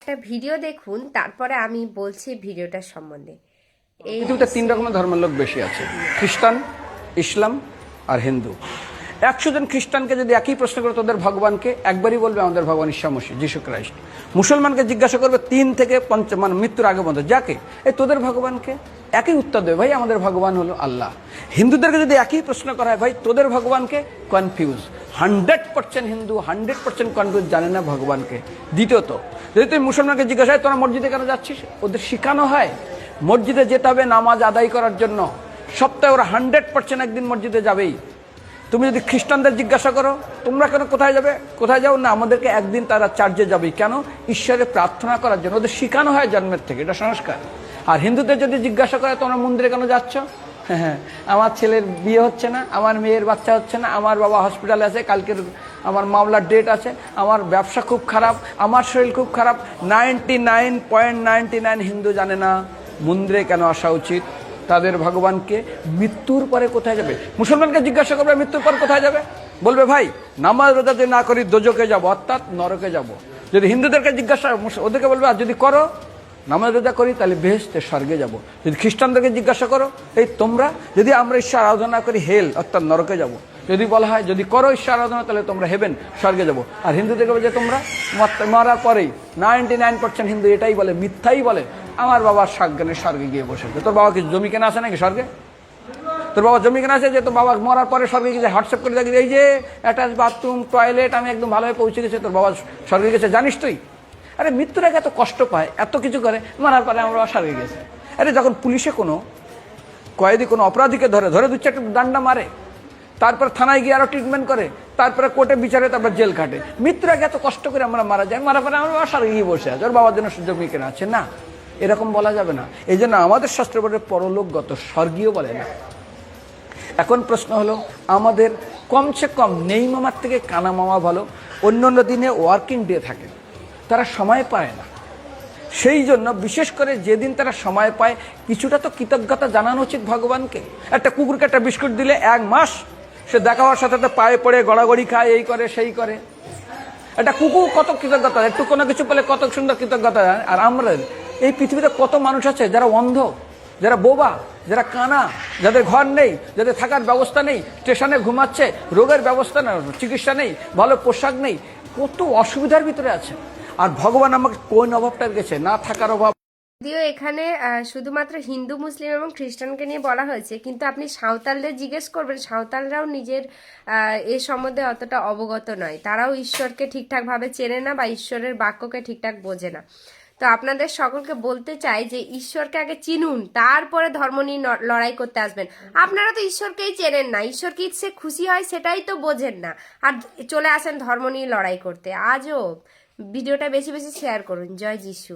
একটা ভিডিও দেখুন, তারপরে আমি বলছি ভিডিওটার সম্বন্ধে। পৃথিবীতে 3 রকমের ধর্মের লোক বেশি আছে, খ্রিস্টান, ইসলাম আর হিন্দু। 100 জন খ্রিস্টানকে যদি একই প্রশ্ন করে তোদের ভগবানকে, একবারই বলবে আমাদের ভগবান ঈশ্বর মসিহ যীশু খ্রাইস্ট। মুসলমানকে জিজ্ঞাসা করবে 3 থেকে 5 মানে মৃত্যুর আগে পর্যন্ত যাকে, এই তোদের ভগবানকে, একই উত্তর দেবে, ভাই আমাদের ভগবান হলো আল্লাহ। হিন্দুদেরকে যদি একই প্রশ্ন করা হয়, ভাই তোদের ভগবানকে, কনফিউজ। 100% হিন্দু 100% কনফিউজ, জানে না ভগবানকে। দ্বিতীয়ত, যদি তুমি মুসলমানকে জিজ্ঞাসা হয় তোরা মসজিদে কেন যাচ্ছিস, ওদের শেখানো হয় মসজিদে যেতে হবে নামাজ আদায় করার জন্য। সপ্তাহে ওরা 100% একদিন মসজিদে যাবেই। তুমি যদি খ্রিস্টানদের জিজ্ঞাসা করো তোমরা কেন কোথায় যাবে, কোথায় যাও না, আমাদেরকে একদিন তারা চার্চে যাবেই। কেন? ঈশ্বরে প্রার্থনা করার জন্য, ওদের শেখানো হয় জন্মের থেকে, এটা সংস্কার। আর হিন্দুদের যদি জিজ্ঞাসা করে তোমরা মন্দিরে কেন যাচ্ছ, হ্যাঁ আমার ছেলের বিয়ে হচ্ছে না, আমার মেয়ের বাচ্চা হচ্ছে না, আমার বাবা হসপিটালে আছে, কালকের আমার মামলার ডেট আছে, আমার ব্যবসা খুব খারাপ, আমার শরীর খুব খারাপ। 99.99 হিন্দু জানে না মন্দিরে কেন আসা উচিত, তাদের ভগবানকে মৃত্যুর পরে কোথায় যাবে। মুসলমানকে জিজ্ঞাসা করবে মৃত্যুর পর কোথায় যাবে, বলবে ভাই নামাজ রোজা যদি না করি দোজকে যাব, অর্থাৎ নরকে যাব। যদি হিন্দুদেরকে জিজ্ঞাসা, ওদেরকে বলবে আর যদি করো নামাজ রোজা করি তাহলে বেহেশতে স্বর্গে যাব। যদি খ্রিস্টানদেরকে জিজ্ঞাসা করো, এই তোমরা যদি আমরা ঈশ্বর আরাধনা করি হেল অর্থাৎ নরকে যাব। যদি বলা হয় যদি করো ঈশ্বর আরাধনা তাহলে তোমরা হেভেন স্বর্গে যাব। আর হিন্দুদেরকে বলে যে তোমরা মরার পরেই 99% হিন্দু এটাই বলে, মিথ্যাই বলে, আমার বাবার সজ্ঞানে স্বর্গে গিয়ে বসে। তোর বাবা কি জমি কেনা আছে নাকি স্বর্গে? তোর বাবা জমি কেনা আছে যে তোর বাবা মরার পরে স্বর্গে গিয়ে হোয়াটসঅ্যাপ করে দেখি এই যে অ্যাটাচ বাথরুম টয়লেট আমি একদম ভালোভাবে পৌঁছে গেছে, তোর বাবা স্বর্গে গেছে জানিস তুই? আরে মৃত্যুর আগে এত কষ্ট পায়, এত কিছু করে, মারার পরে আমার বাবা স্বর্গে গেছে। আরে যখন পুলিশে কোনো কয়েদি কোনো অপরাধীকে ধরে 2-4 ডান্ডা মারে, তারপর থানায় গিয়ে আরো ট্রিটমেন্ট করে, তারপরে কোর্টে বিচারে, তারপর জেল কাটে, মৃত্যুর আগে এত কষ্ট করে আমরা মারা যাই, মারা পরে আমার বাবা স্বর্গে গিয়ে বসে আছে, ওর বাবার জন্য জমি কেনা আছে না, এরকম বলা যাবে না। এই জন্য আমাদের শাস্ত্র বলে পরলোকগত, স্বর্গীয় বলে না। এখন প্রশ্ন হলো, আমাদের কমসে কম নেই মামার থেকে কানা মামা ভালো। অন্য দিনে ওয়ার্কিং ডে থাকে, তারা সময় পায় না। সেই জন্য বিশেষ করে যেদিন তারা সময় পায় কিছুটা তো কৃতজ্ঞতা জানানো উচিত ভগবানকে। একটা কুকুরকে একটা বিস্কুট দিলে 1 মাস সে দেখা হওয়ার সাথে সাথে পায়ে পড়ে গড়াগড়ি খায়, এই করে সেই করে। একটা কুকুর কত কৃতজ্ঞতা, একটু কোনো কিছু পেলে কত সুন্দর কৃতজ্ঞতা। আর আমরা এই পৃথিবীতে কত মানুষ আছে যারা অন্ধ, যারা বোবা, যারা কানা, যাদের ঘর নেই, যাদের থাকার ব্যবস্থা নেই, স্টেশনে ঘুমাচ্ছে, রোগের ব্যবস্থা নেই, চিকিৎসা নেই, ভালো পোশাক নেই, কত অসুবিধার ভিতরে আছে। আর ভগবান আমাকে কোন অভাবটা গেছে, না থাকার অভাব। যদিও এখানে শুধুমাত্র হিন্দু মুসলিম এবং খ্রিস্টানকে নিয়ে বলা হয়েছে, কিন্তু আপনি সাঁওতালদের জিজ্ঞেস করবেন, সাঁওতালরাও নিজের এ সম্বন্ধে অতটা অবগত নয়, তারাও ঈশ্বরকে ঠিকঠাকভাবে চেনে না বা ঈশ্বরের বাক্যকে ঠিকঠাক বোঝে না। তো আপনাদের সকলকে বলতে চাই যে ঈশ্বরকে আগে চিনুন, তারপরে ধর্ম নিয়ে লড়াই করতে আসবেন। আপনারা তো ঈশ্বরকেই চেনেন না, ঈশ্বর কি সে খুশি হয় সেটাই তো বোঝেন না, আর চলে আসেন ধর্ম নিয়ে লড়াই করতে। আজও ভিডিওটা বেশি বেশি শেয়ার করুন। জয় যিশু।